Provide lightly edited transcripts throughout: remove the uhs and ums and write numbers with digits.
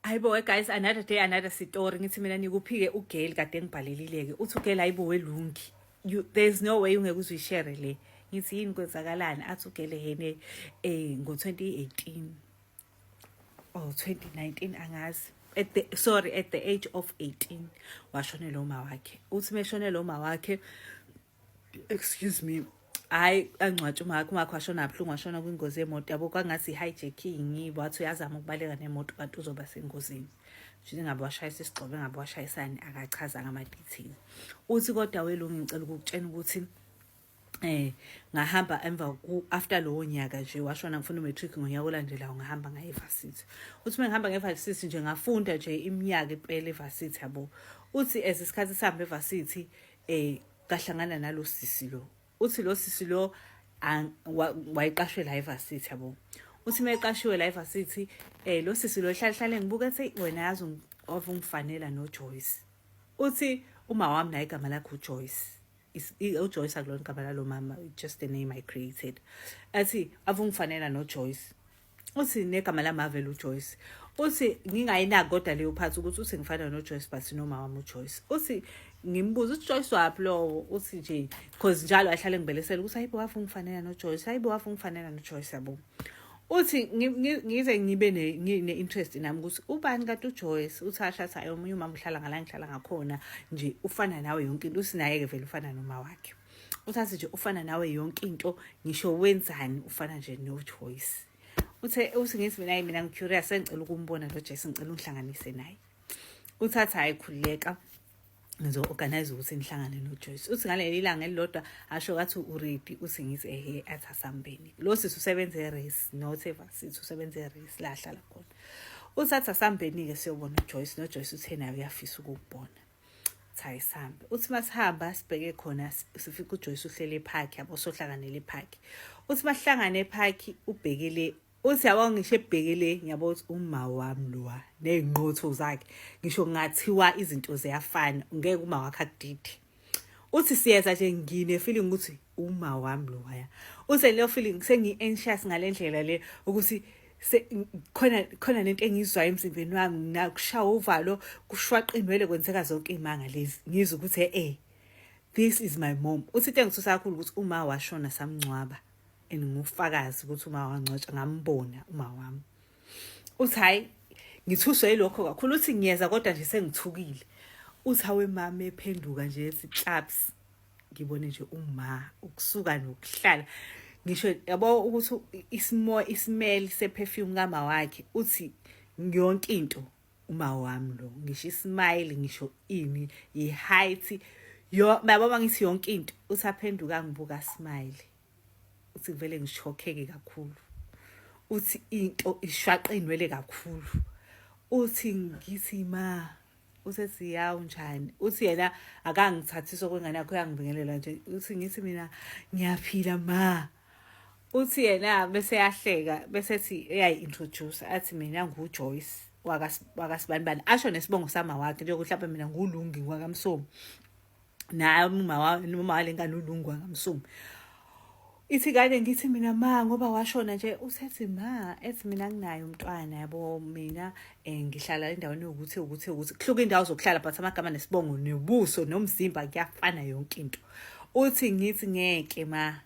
Hayibo guys, another day another story. Ngithi mina nikuphike uGale kade ngibhalelileke. Uthi uGale hayibo welungi. There's no way ungeke uzuyishare le. Ngithi yini kwenzakalani? Athi uGale yene ngo-2018 or 2019 angazi. At the age of 18 washonela uma wakhe. Uthi meshonela uma wakhe, excuse me, hayi angcwatshe umakhe washona abhlungu, washona kwingozi yemoto yabo, kwangathi hijacking, wathi uyazama ukubaleka nemoto kanti uzoba sengozini. Nje ngabe washayisa isigcobo, ngabe washayisani, akachaza ngama-details. Uthi kodwa welungu ngicela ukukutshena ukuthi ngahamba emva after lowo nyaka nje washona ngifuna umatric ngonyaka olandelayo, ngahamba ngaye evarsity. Uthi ngihamba ngevarsity nje ngafunda nje iminyaka impela evarsity yabo. Uthi isikhathi sihamba evarsity kahlangana nalo sisi lo. Uthi lo sisi lo wayiqashwe la evarsity yabo. Uthi mayiqashiwe la evarsity lo sisi lo hlale ngibuka ethi wena yazi ungifanela no Joyce. Uthi uma wami naye igama lakhe uJoyce. uJoyce akulona igama lalo mama, just the name I created. Athi avungifanela no Joyce. Uthi negama la Marvel uJoyce. Uthi ngingayinaki kodwa leyo phathi ukuthi uthi ngifana no Joyce but no mama uJoyce. Uthi ngimbuza uJoyce wapi lo, uthi nje because njalo ahlale ngibelesela ukuthi hayibo wafungifanela no Joyce, hayibo wafungifanela no Joyce yabo. Uthi ngize ngibe ne-interest nami ukuthi ubani kanti uJoyce. Uthi ashathi hayi omunye umama uhlala ngala ngihlala ngakhona nje ufana nawe yonke into. Uthi naye-ke vele ufana noma wakhe. Uthathi nje ufana nawe yonke into, ngisho wenzani ufana nje noJoyce. Uthi ngithi mina ngicurious, sengicela ukumbona lo Joyce, ngicela ungihlanganise naye. Uthathi hayi khulileka ngizo-organize ukuthi nihlangane noJoyce. Uthi ngaleli langa elilodwa asho kathi uready. Uthi ngithi ehe athi asambeni. Lo sisi usebenza e-race, not evarsity, usebenza e-race la hlala khona. Uthi athi asambeni-ke siyobona uJoyce. NoJoyce uthe naye uyafisa ukukubona. Uthi sihambe. Uthi masihamba sibheke khona sifika uJoyce uhlele epark yabo, sohlanganele epark. Uthi masihlangane epark ubhekele. Uthi yabo ngisho ebhekele ngiyabo ukuthi uma wami lowa nezingqotho zakhe ngisho ngathiwa izinto ziyafana, ngeke uma wakhe akudidi. Uthi siyeza nje ngine feeling ukuthi uma wami lowa. Uthi leyo feeling sengi-anxious ngalendlela le ukuthi khona lento engizwayo emzimbeni wami, nakushaya uvalo kushwaqa inwele, kwenzeka zonke imanga lezi, ngizwe ukuthi this is my mom. Uthi into engithusa kakhulu ukuthi uma washona samncwaba ngufakazi ukuthi uma wangcwatsha ngambona uma wami. Uthi hayi ngithuswe yilokho kakhulu. Uthi ngiyeza kodwa nje sengithukile. Uthi hawe mama ephenduka nje ethi claps, ngibone nje uma ukusuka nokuhlala ngisho yabo ukuthi ismell seperfume kama wakhe. Uthi yonke into uma wami lo, ngisho ismile, ngisho ini, i-height, yababa ngithi yonke into. Uthi aphenduka ngibuka smile. Uthi vele ngishokheke kakhulu. Uthi into ishwaqa inwele kakhulu. Uthi ngithi ma, uthi yawu njani. Uthi yena akangithathiso kwengane yakho, uyangibingelela nje. Uthi ngithi mina ngiyaphila ma. Uthi yena bese yahleka bese ethi eyayi-introduce athi mina nguJoyce wakasibanibani, asho nesibongo sama wakhe nje ukuthi lapha mina ngulungi kwakamsomo, naye noma walengane ulungi kwakamsomo. Ithi kade ngithi mina ma ngoba washona nje. Usethi ma ethi mina nginayo umntwana yabo, mina ngihlala endaweni ukuthi kuhluka indawo zokuhlala but amagama nesibongo nobuso nomzimba kuyafana yonke into. Uthi ngithi ngeke ma.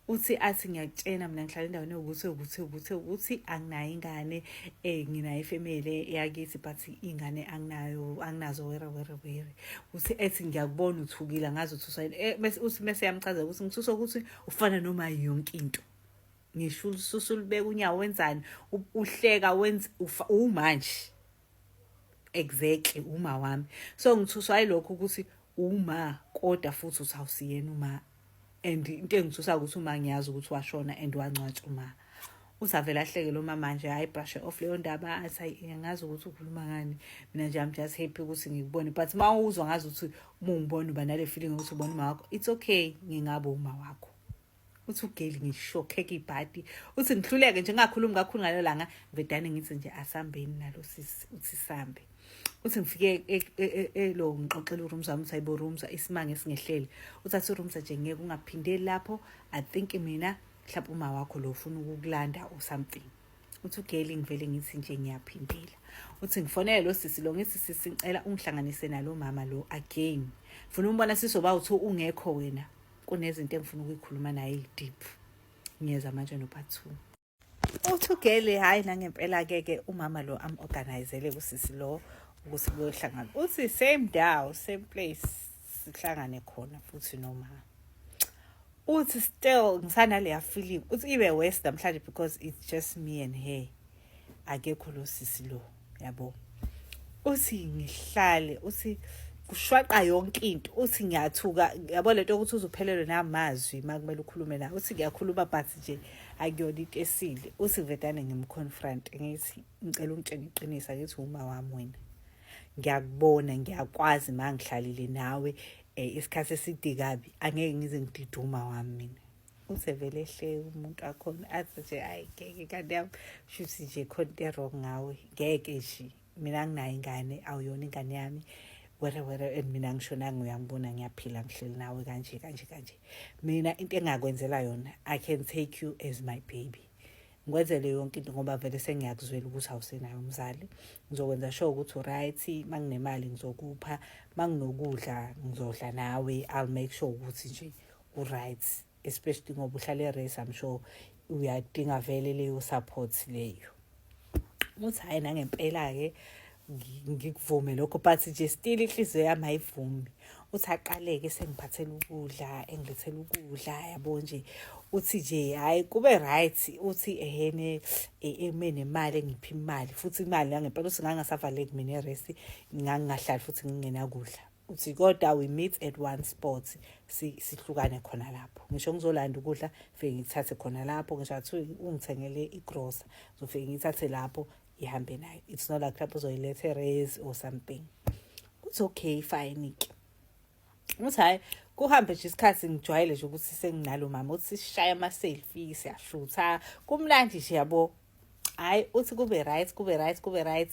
Uthi athi ngiyakutshena mina ngihlala endaweni ukuthi anginayo ingane, nginayo ifamily yakithi but ingane anginazo were. Uthi ethi ngiyakubona uthukile, ngazi uthi bese uthi mase yamchaza ukuthi ngithusa ukuthi ufana noma yonke into. Ngisho ususulibeka unyawo wenzani, uhleka wenza umanje exactly uma wami. So ngithuswa yilokho ukuthi uma kodwa futhi uthi awusiyena uma. And into engithusa ukuthi uma ngiyazi ukuthi washona and wangcwatshwa uma. Usavela ahleke lo mama nje hayi brush off leyo ndaba, athi ngiyazi ukuthi ukhuluma ngani, mina nje I'm just happy ukuthi ngikubone, but mawuzwa ngazi ukuthi uma ungibona uba nale feeling ukuthi ubona uma wakho, it's okay ngingaba uma wakho. Uthi uGale ngishokheke ibhadi. Uthi ngihluleke nje ngakhuluma kakhulu ngalo langa, vedane ngithi nje asambeni nalo sisi. Uthi sambe. Uthi ngifike lo ngixoxela uRumza wami, hayibo Rumza isimanga esingehlele. Uthathi uRumza nje ngeke ungaphindeli lapho, I think mina mhlawumbe uma wakho lo ufuna ukukulanda or something. Uthi uGale ngivele ngithi nje ngiyaphindela. uthi ngifonele lo sisi lo ngithi sisi ngicela ungihlanganise nalo mama lo again ngifuna umbona sisoba uthi ungekho wena kunezinto engifuna ukuyikhuluma naye deep ngiyeza manje no part 2 uthi ugele hayi nangempela ke umama lo am-organizele kusisi lo ukuthi kuyohlangana uthi same daw same place sihlangane khona futhi noma uthi still ngisanaleya feeling uthi ibe worse namhlanje because it's just me and her akekho lo sisi lo yabo uthi ngihlale uthi kushwaqa yonke into uthi ngiyathuka yabo lento ukuthi uzuphelelwe namazwi makumele ukhulume naye uthi ngiyakhuluma but nje akuyona into esile uthi vedane ngimconfront ngithi ngicela ungitshenge iqiniso ngithi uma wami wena ngiyakubona ngiyakwazi mangihlalile nawe isikhathi eside kabi angeke ngize ngididuma wami mina uthi vele ehle umuntu akhona athi nje hayi ngeke kanti yami shuthi nje khonto wrong ngawe ngeke nje mina nginayo ingane awuyona ingane yami where mina ngishonanga uyangibona ngiyaphila ngihleli nawe kanje mina into engakwenzela yona I can take you as my baby ngikwenzele yonke into ngoba vele sengiyakuzwela ukuthi awusenayo umzali ngizokwenza sure ukuthi right manginemali ngizokupha manginokudla ngizodla nawe I'll make sure ukuthi nje right especially ngoba uhlala erest I'm sure uyadinga vele leyo support leyo uthi hayi nangempela ke ngikuvume lokho but nje still inhliziyo yami ayivumi uthi aqaleke sengiphathela ukudla engilethela ukudla yabo nje uthi nje hayi kube right uthi ehene emene imali engiphi imali futhi imali ngempela uthi ngangasavaleki mina erest ngangahlali futhi ngingena kudla uthi kodwa we meet at one spot sihlukane khona lapho ngisho ngizolanda ukudla fike ngithathe khona lapho ngisho athi ungithengele igrocer uzofike ngithathe lapho ihambe nayo it's not like lapho uzoyilethe raise or something it's okay fine ke uthi hayi kuhambe nje isikhathi ngijwayele nje ukuthi senginalo mama uthi sishaya ama selfie siyashutha kumnandi nje yabo hayi uthi kube right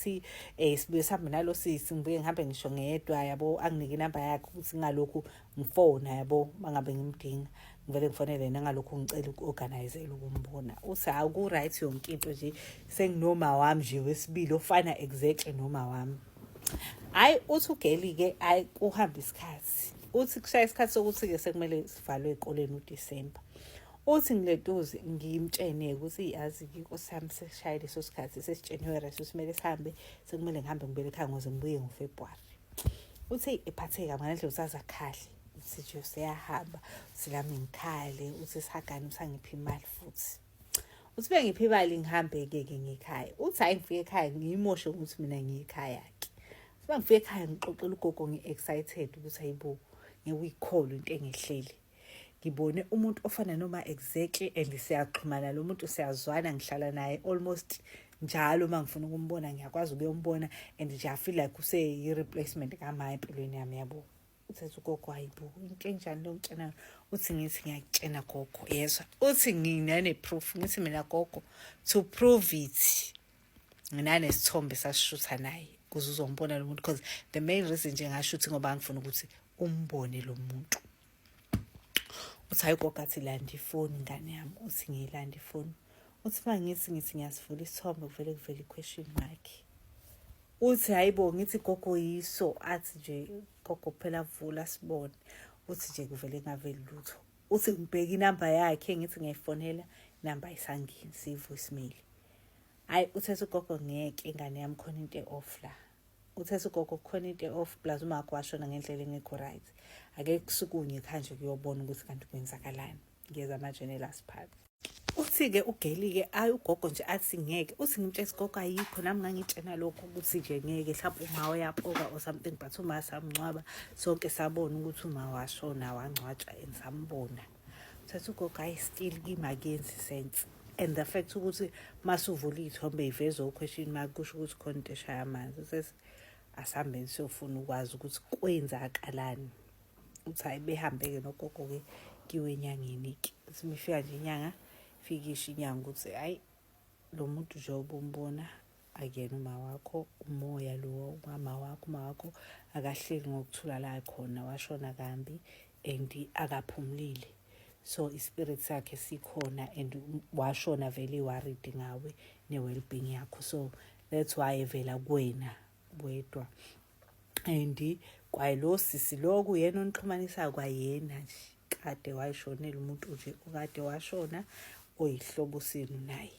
sibuye sihambe nalo sisi ngibuye ngihambe ngisho ngedwa yabo anginike inamba yakhe ukuthi ngalokhu ngifona yabo mangabe ngimdinga ngivele ngifonele nangalokhu ngicela uku-organizela ukumbona uthi aku right yonke into nje senginoma wami nje wesibili ofana exactly noma wami hayi uthi ugeli ke hayi kuhamba isikhathi uthi kushaya isikhathi sokuthi ke sekumele sivalwe ezikoleni uDisemba uthi ngileduze ngimtshene ukuthi yazi inkosi yami seshaya leso sikhathi sesiJanuary sesimele sihambe sekumele ngihambe ngibele ekhaya ngoze ngibuye ngoFebruary uthi ephatheka ngalendlela usazakhali uthi nje siyahamba silami ngikhale uthi sihagane usangiphi imali futhi uthi bengiphi imali ngihambe ke ngekhaya uthi hayi ngifike ekhaya ngiyimoshe ukuthi mina ngiyikhaya ke sibangifike ekhaya ngixoxela ugogo ngi-excited ukuthi hayibo ngiyikholwa into engihleli ngibone umuntu ofana noma exactly and siyaxhumana lo muntu siyazwana ngihlala naye almost njalo mangifuna ukumbona ngiyakwazi ukuyombona and nje I feel like i-replacement kama empilweni yami yabo uthi ugogo hayibo into enjani lo ngitshena uthi ngithi ngiyakutshena gogo yeswa uthi nginane proof ngithi mina gogo to prove it nginane isithombe sasishutha naye kuze uzombona lo muntu because the main reason nje ngashuthi ngoba ngifuna ukuthi umbone lo muntu uthi hayi gogo athi landa ifoni ngane yami uthi ngiyilanda ifoni uthi mangithi ngiyasivula isithombe kuvele i-question mark uthi hayibo ngithi gogo yiso athi nje gogo phela vula sibone uthi nje kuvele ngaveli lutho uthi ngibheka inamba yakhe ngithi ngiyifonela inamba ayisangeni si-voicemail hayi uthethe ugogo ngeke ingane yami khona into off la uthethe ugogo khona into off plus uma kwashona ngendlela engekho right ake kusukunye khanje kuyobona ukuthi kanti kwenzakalani ngiyeza manje nelast part uthi ke ugeli ke ayi ugogo nje athi ngeke uthi ngimtshela gogo ayikho nami ngangitshena lokho ukuthi nje ngeke mhlawumbe uma uyapoka or something but uma samncwaba sonke sabona ukuthi uma washona wangcwatshwa ensambona uthethe ugogo ayi still kimakenzi sense and the fact ukuthi masuvula ithombe ivezo question mark kusho ukuthi khona into eshaya amanzi usethi asambe siyofuna ukwazi ukuthi kwenzakalani uthi hayi behambeke nogogo ke kiwe enyangeni ke simifika nje inyanga fikisha inyanga ukuthi hayi lo muntu njengoba umbona akuyena uma wakho umoya lo mama wakho akahleli ngokuthula la khona washona kambi and akaphumlile so ispirit sakhe sikhona and washona vele worried ngawe ne well-being yakho so that's why evela kuwena wedwa. And kwayilo sisi lo kuyena onixhumanisa kwayena nje kade wayishonela umuntu nje okade washona oyihlobo senu naye.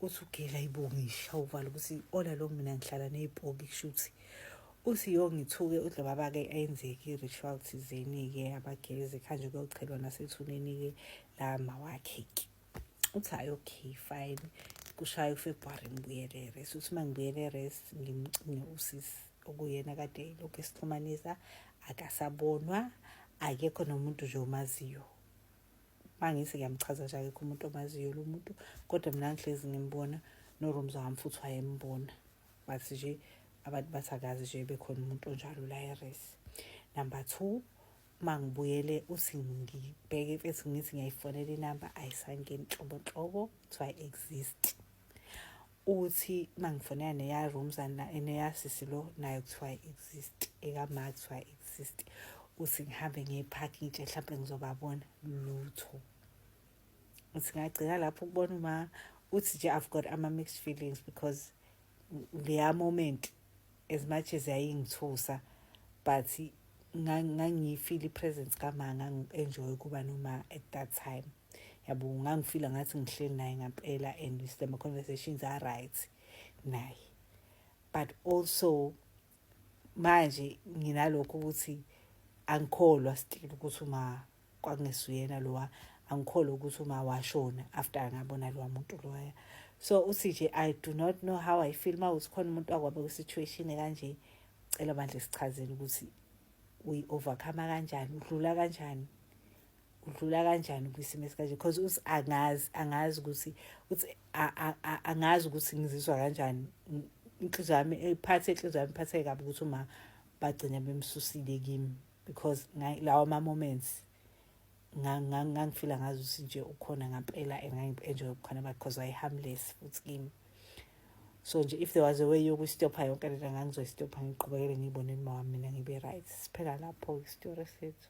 Uthi ugela ibongisha uvala ukuthi ola lo mina ngihlala nezibhoki kushuthi uthi yongithuke udle baba-ke ayenzeke i-ritual thizeni-ke abageze khanje kuyochelwa nasethuneni ke la mawakhe-ke. Uthi hayi okay fine, kushaya uFebruary ngibuyele e-rest. Uthi uma ngibuyele e-rest ngimcinge usisi okuyena kade lokhu esixhumanisa akasabonwa, akekho nomuntu nje omaziyo. Mangithi ngiyamchaza nje akekho umuntu omaziyo lo muntu, kodwa mina ngihlezi ngimbona noRomzo wami futhi wayembona. Bathi nje abantu bathakazi nje bekhona umuntu onjalo la e-rest. Number 2, mangibuyele uthi ngibheke bese ngithi ngiyayifonela inamba ayisangeni nhlobo kuthiwa exist. Uthi mangifonela neya Romzana neya sisi lo nayo kuthiwa exist, ekama kuthiwa exist. Uthi ngihambe ngepark nje mhlawumbe ngizobabona lutho. Uthi ngagcina lapho ukubona uma uthi nje I've got ama-mixed feelings because leya moment as much as yayingithusa but ngangiyifeel i-presence kama ngangi-enjoy kuba noma at that time. Yabo ngangifila ngathi ngihleli naye ngampela and the conversations are right naye. But also manje nginalokho ukuthi angikholwa still ukuthi uma kwakungesuyena lowa, angikholwa ukuthi uma washona after ngabona lowa muntu loya. So uthi nje I do not know how I feel mawuthi khona umuntu akwabe kwi-situation kanje. Cela bandle sichazele ukuthi uyi-overcome kanjani, udlula kanjani kwisimo esikanje, because uthi angazi ukuthi angazi ukuthi ngizizwa kanjani. Inhliziyo yami iphathe kabi ukuthi uma bagcina bemsusile kimi, because lawa ma-moments ngangifila ngazi ukuthi nje ukhona ngampela and ngangi-enjoy khona because wayi-harmless futhi kimi. So nje if there was a way yokustopha yonke lento ngangizoyistopha ngiqhubekele ngiyibone uma wami mina ngibe right. Siphela lapho isitory sethu.